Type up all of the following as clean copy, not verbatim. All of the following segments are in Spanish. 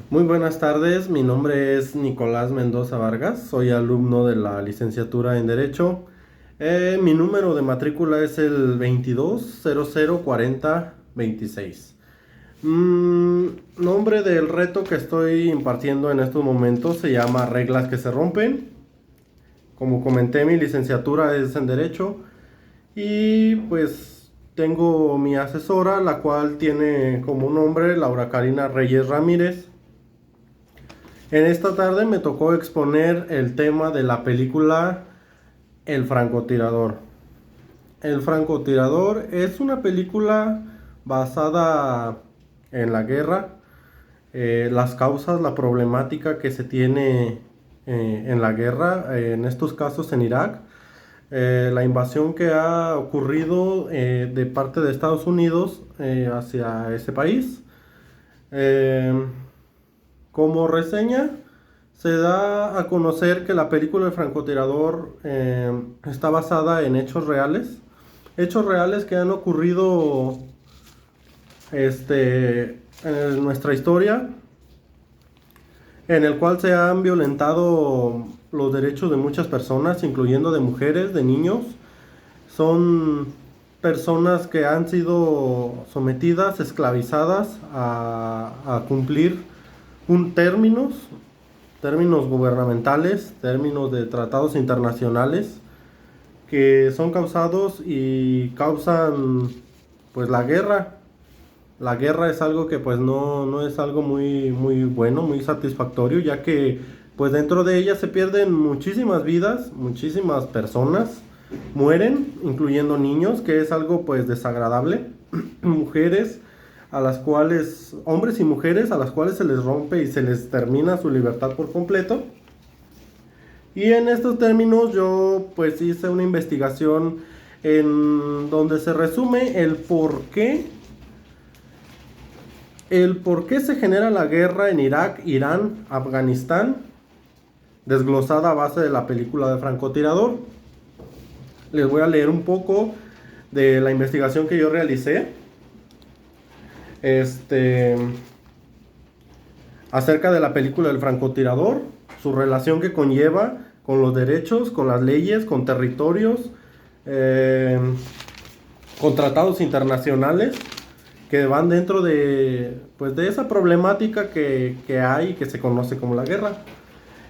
Muy buenas tardes, mi nombre es Nicolás Mendoza Vargas, soy alumno de la licenciatura en Derecho. Mi número de matrícula es el 22004026. Nombre del reto que estoy impartiendo en estos momentos se llama Reglas que se rompen. Como comenté, mi licenciatura es en Derecho y pues tengo mi asesora, la cual tiene como nombre Laura Karina Reyes Ramírez. En esta tarde me tocó exponer el tema de la película El francotirador. El francotirador es una película basada en la guerra, las causas, la problemática que se tiene en la guerra, en estos casos en Irak, la invasión que ha ocurrido de parte de Estados Unidos hacia ese país. Eh, Como reseña, se da a conocer que la película El francotirador está basada en hechos reales que han ocurrido en nuestra historia, en el cual se han violentado los derechos de muchas personas, incluyendo de mujeres, de niños. Son personas que han sido sometidas, esclavizadas a cumplir términos, términos gubernamentales, términos de tratados internacionales que son causados y causan pues la guerra. La guerra es algo que pues no es algo muy bueno, muy satisfactorio, ya que pues dentro de ella se pierden muchísimas vidas, muchísimas personas mueren, incluyendo niños, que es algo pues desagradable. Mujeres a las cuales, hombres y mujeres a las cuales se les rompe y se les termina su libertad por completo. Y en estos términos yo pues hice una investigación en donde se resume el por qué se genera la guerra en Irak, Irán, Afganistán, desglosada a base de la película de francotirador. Les voy a leer un poco de la investigación que yo realicé. Este Acerca de la película del francotirador, su relación que conlleva con los derechos, con las leyes, con territorios, eh, con tratados internacionales que van dentro de, pues, de esa problemática que hay y que se conoce como la guerra.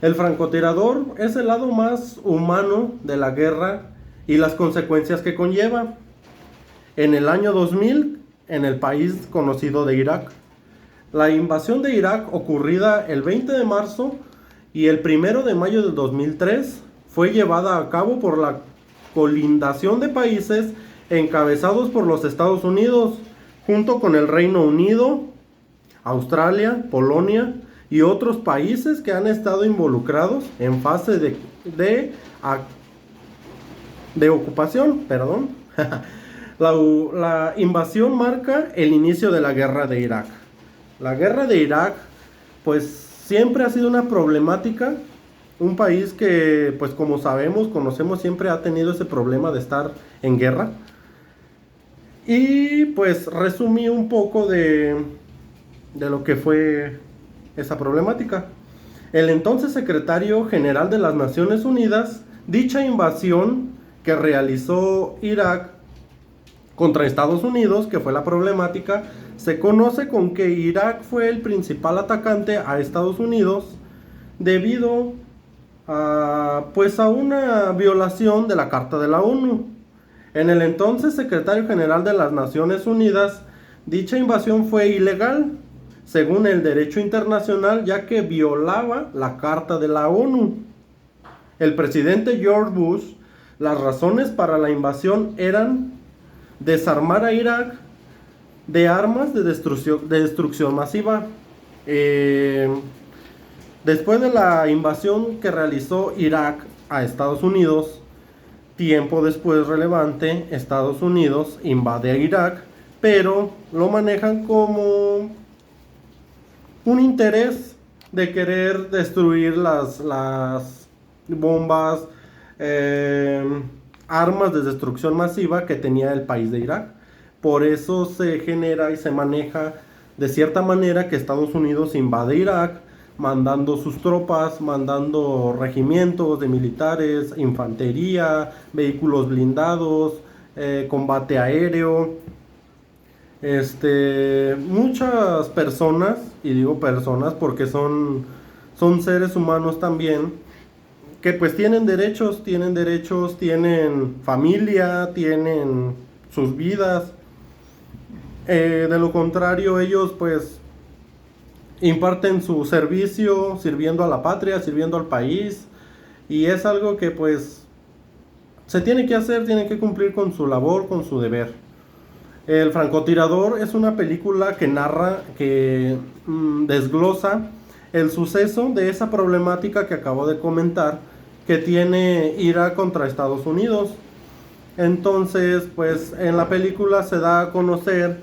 El francotirador es el lado más humano de la guerra y las consecuencias que conlleva. En el año 2000, en el país conocido de Irak, la invasión de Irak ocurrida el 20 de marzo y el 1 de mayo del 2003 fue llevada a cabo por la colindación de países encabezados por los Estados Unidos, junto con el Reino Unido, Australia, Polonia y otros países que han estado involucrados en fase de ocupación. Perdón. La invasión marca el inicio de la guerra de Irak. La guerra de Irak, pues siempre ha sido una problemática. Un país que, pues como sabemos, conocemos, siempre ha tenido ese problema de estar en guerra. Y pues resumí un poco de lo que fue esa problemática. El entonces secretario general de las Naciones Unidas, dicha invasión que realizó Irak contra Estados Unidos, que fue la problemática, se conoce con que Irak fue el principal atacante a Estados Unidos debido pues a una violación de la Carta de la ONU. En el entonces secretario general de las Naciones Unidas, dicha invasión fue ilegal según el derecho internacional, ya que violaba la Carta de la ONU. El presidente George Bush, las razones para la invasión eran desarmar a Irak de armas de destrucción masiva. Después de la invasión que realizó Irak a Estados Unidos, tiempo después relevante, Estados Unidos invade a Irak, pero lo manejan como un interés de querer destruir las bombas, armas de destrucción masiva que tenía el país de Irak. Por eso se genera y se maneja de cierta manera que Estados Unidos invade Irak, mandando sus tropas, mandando regimientos de militares, infantería, vehículos blindados, combate aéreo. Muchas personas, y digo personas porque son seres humanos también, que pues tienen derechos, tienen familia, tienen sus vidas. De lo contrario, ellos pues imparten su servicio sirviendo a la patria, sirviendo al país, y es algo que pues se tiene que hacer, tiene que cumplir con su labor, con su deber. El francotirador es una película que narra, que desglosa el suceso de esa problemática que acabo de comentar, que tiene Irak contra Estados Unidos. Entonces, pues en la película se da a conocer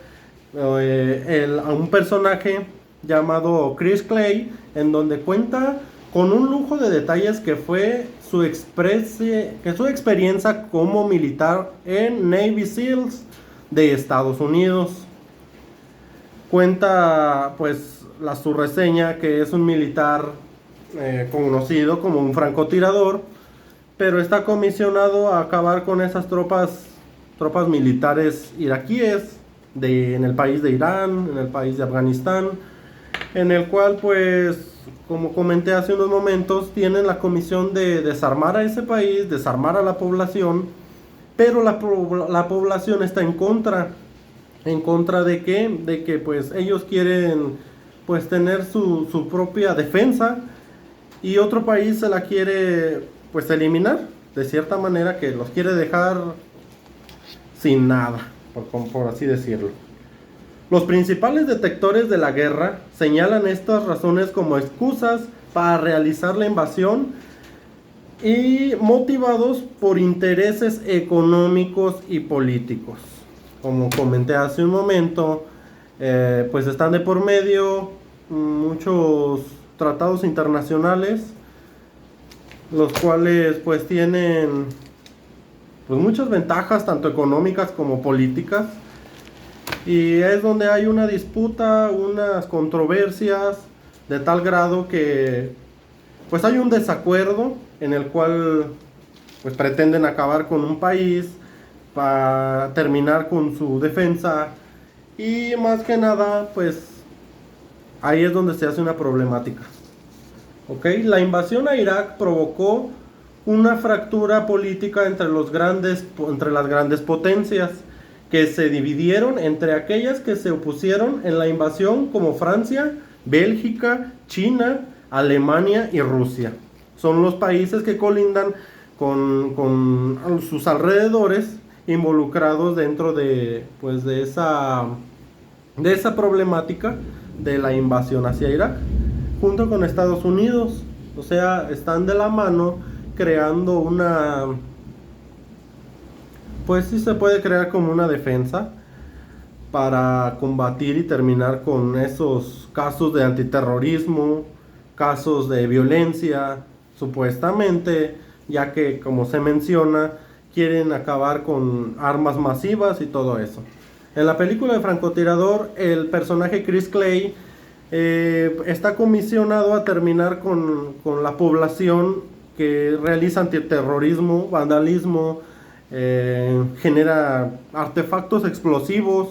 a un personaje llamado Chris Clay, en donde cuenta con un lujo de detalles que fue su experiencia como militar en Navy SEALs de Estados Unidos. Cuenta pues su reseña que es un militar conocido como un francotirador, pero está comisionado a acabar con esas tropas militares iraquíes en el país de Irán, en el país de Afganistán, en el cual pues, como comenté hace unos momentos, tienen la comisión de desarmar a ese país, desarmar a la población, pero la población está en contra. ¿En contra de qué? De que pues ellos quieren pues tener su propia defensa, y otro país se la quiere pues eliminar, de cierta manera, que los quiere dejar sin nada, por así decirlo. Los principales detectores de la guerra señalan estas razones como excusas para realizar la invasión, y motivados por intereses económicos y políticos. Como comenté hace un momento, pues están de por medio muchos tratados internacionales, los cuales pues tienen pues muchas ventajas, tanto económicas como políticas, y es donde hay una disputa, unas controversias de tal grado que pues hay un desacuerdo en el cual pues pretenden acabar con un país para terminar con su defensa, y más que nada pues ahí es donde se hace una problemática. ¿Okay? La invasión a Irak provocó una fractura política entre las grandes potencias, que se dividieron entre aquellas que se opusieron en la invasión, como Francia, Bélgica, China, Alemania y Rusia. Son los países que colindan con sus alrededores, involucrados dentro de esa problemática de la invasión hacia Irak, junto con Estados Unidos. O sea, están de la mano creando pues sí se puede crear como una defensa para combatir y terminar con esos casos de antiterrorismo, casos de violencia, supuestamente, ya que, como se menciona, quieren acabar con armas masivas y todo eso. En la película de Francotirador, el personaje Chris Clay está comisionado a terminar con la población que realiza antiterrorismo, vandalismo, genera artefactos explosivos,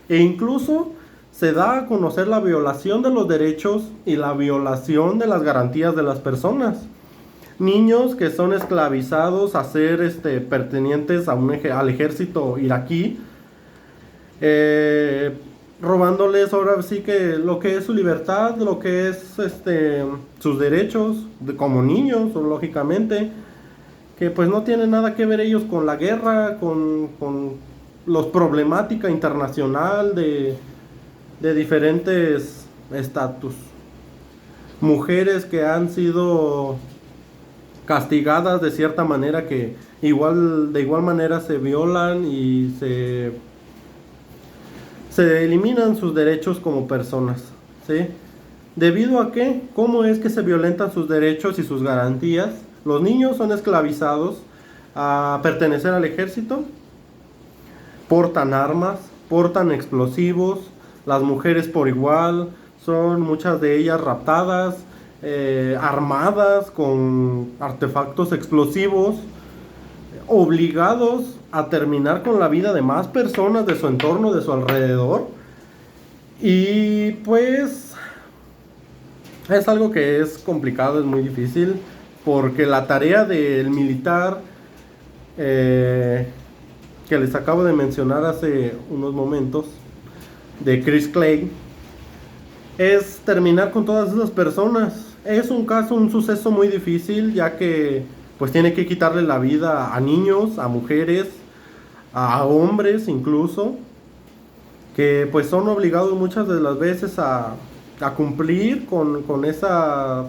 e incluso se da a conocer la violación de los derechos y la violación de las garantías de las personas. Niños que son esclavizados a ser pertenecientes al ejército iraquí, robándoles ahora sí que lo que es su libertad, lo que es sus derechos como niños, lógicamente, que pues no tienen nada que ver ellos con la guerra, con los problemática internacional de diferentes estatus. Mujeres que han sido castigadas de cierta manera, que de igual manera se violan y se eliminan sus derechos como personas, ¿sí? ¿Debido a qué? ¿Cómo es que se violentan sus derechos y sus garantías? Los niños son esclavizados a pertenecer al ejército, portan armas, portan explosivos, las mujeres por igual, son muchas de ellas raptadas, armadas con artefactos explosivos, obligados a terminar con la vida de más personas de su entorno, de su alrededor. Y pues es algo que es complicado, es muy difícil, porque la tarea del militar que les acabo de mencionar hace unos momentos, de Chris Clay, es terminar con todas esas personas. Es un suceso muy difícil, ya que pues tiene que quitarle la vida a niños, a mujeres, a hombres incluso, que pues son obligados muchas de las veces a cumplir con esa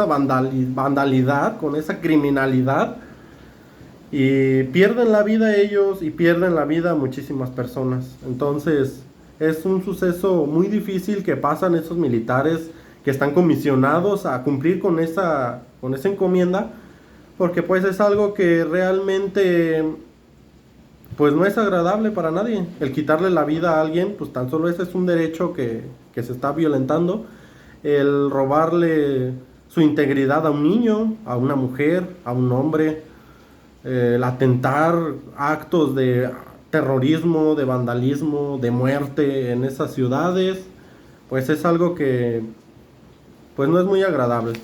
vandalidad, con esa criminalidad, y pierden la vida ellos y pierden la vida muchísimas personas. Entonces es un suceso muy difícil que pasan esos militares que están comisionados a cumplir con esa encomienda, porque pues es algo que realmente pues no es agradable para nadie. El quitarle la vida a alguien, pues tan solo ese es un derecho que se está violentando. El robarle su integridad a un niño, a una mujer, a un hombre, el atentar actos de terrorismo, de vandalismo, de muerte en esas ciudades, pues es algo que pues no es muy agradable.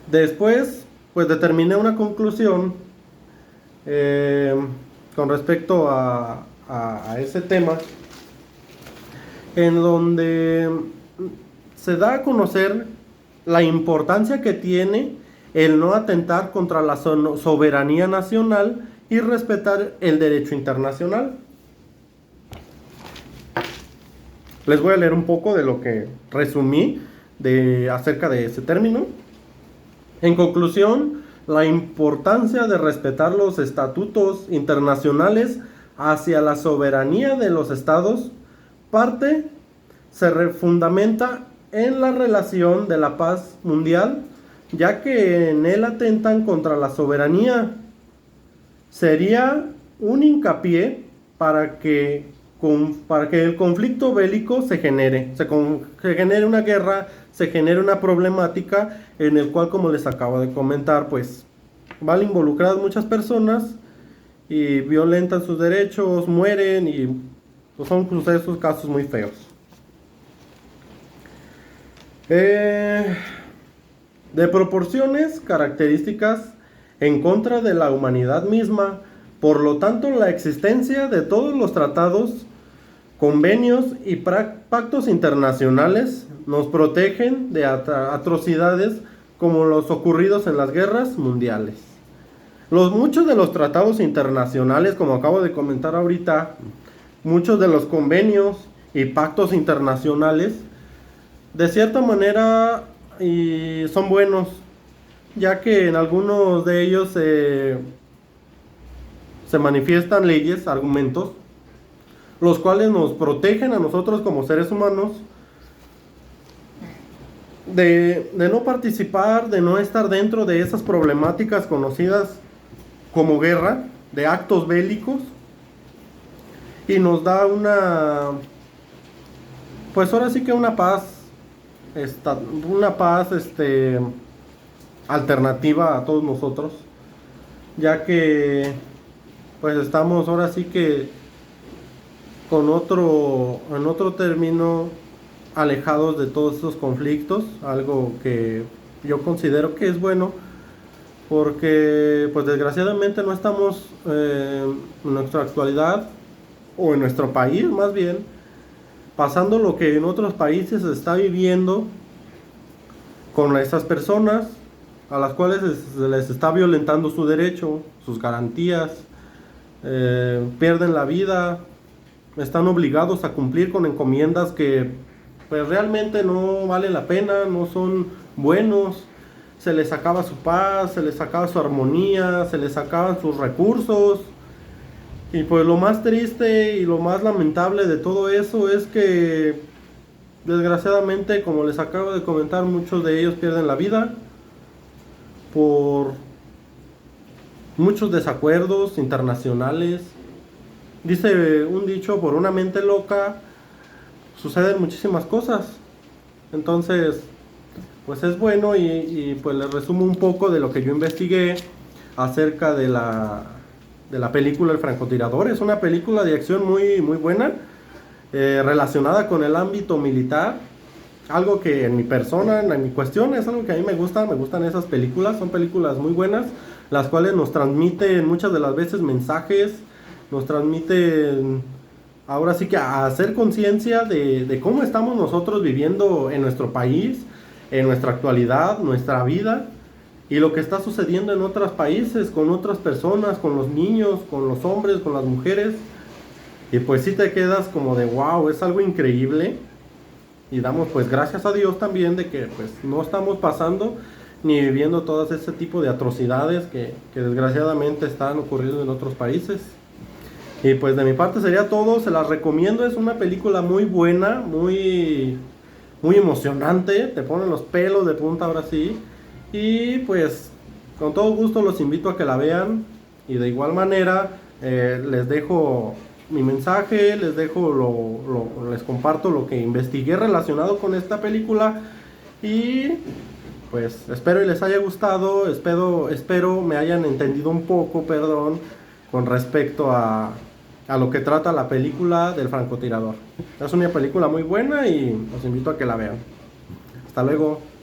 Después pues determiné una conclusión con respecto a ese tema, en donde se da a conocer la importancia que tiene el no atentar contra la soberanía nacional y respetar el derecho internacional. Les voy a leer un poco de lo que resumí acerca de ese término. En conclusión, la importancia de respetar los estatutos internacionales hacia la soberanía de los estados se fundamenta en la relación de la paz mundial, ya que en él atentan contra la soberanía. Sería un hincapié para que el conflicto bélico se genere una guerra, se genere una problemática en el cual, como les acabo de comentar, pues van involucradas muchas personas y violentan sus derechos, mueren, y pues son sucesos, casos muy feos. De proporciones características en contra de la humanidad misma. Por lo tanto, la existencia de todos los tratados, convenios y pactos internacionales nos protegen de atrocidades como los ocurridos en las guerras mundiales. Muchos de los tratados internacionales, como acabo de comentar ahorita, muchos de los convenios y pactos internacionales, de cierta manera son buenos, ya que en algunos de ellos se manifiestan leyes, argumentos, los cuales nos protegen a nosotros como seres humanos de no participar, de no estar dentro de esas problemáticas conocidas como guerra, de actos bélicos, y nos da pues ahora sí que una paz alternativa a todos nosotros, ya que pues estamos ahora sí que en otro término, alejados de todos esos conflictos, algo que yo considero que es bueno, porque pues desgraciadamente no estamos en nuestra actualidad, o en nuestro país más bien, pasando lo que en otros países se está viviendo con estas personas a las cuales se les está violentando su derecho, sus garantías, pierden la vida, están obligados a cumplir con encomiendas que pues realmente no valen la pena, no son buenos, se les acaba su paz, se les acaba su armonía, se les acaban sus recursos. Y pues lo más triste y lo más lamentable de todo eso es que desgraciadamente, como les acabo de comentar, muchos de ellos pierden la vida por muchos desacuerdos internacionales, dice un dicho, por una mente loca suceden muchísimas cosas. Entonces, pues es bueno y pues les resumo un poco de lo que yo investigué acerca de la película El francotirador. Es una película de acción muy, muy buena, relacionada con el ámbito militar. Algo que en mi persona, en mi cuestión, es algo que a mí me gustan esas películas, son películas muy buenas, las cuales nos transmiten muchas de las veces mensajes, nos transmiten, ahora sí que a hacer conciencia de cómo estamos nosotros viviendo en nuestro país, en nuestra actualidad, nuestra vida, y lo que está sucediendo en otros países, con otras personas, con los niños, con los hombres, con las mujeres, y pues sí te quedas como de wow, es algo increíble. Y damos pues gracias a Dios también de que pues no estamos pasando ni viviendo todo ese tipo de atrocidades que desgraciadamente están ocurriendo en otros países. Y pues de mi parte sería todo, se las recomiendo, es una película muy buena, muy, muy emocionante, te ponen los pelos de punta ahora sí. Y pues con todo gusto los invito a que la vean y de igual manera les dejo mi mensaje, les dejo les comparto lo que investigué relacionado con esta película y pues espero y les haya gustado, espero me hayan entendido un poco, perdón, con respecto a lo que trata la película del francotirador. Es una película muy buena y los invito a que la vean. Hasta luego.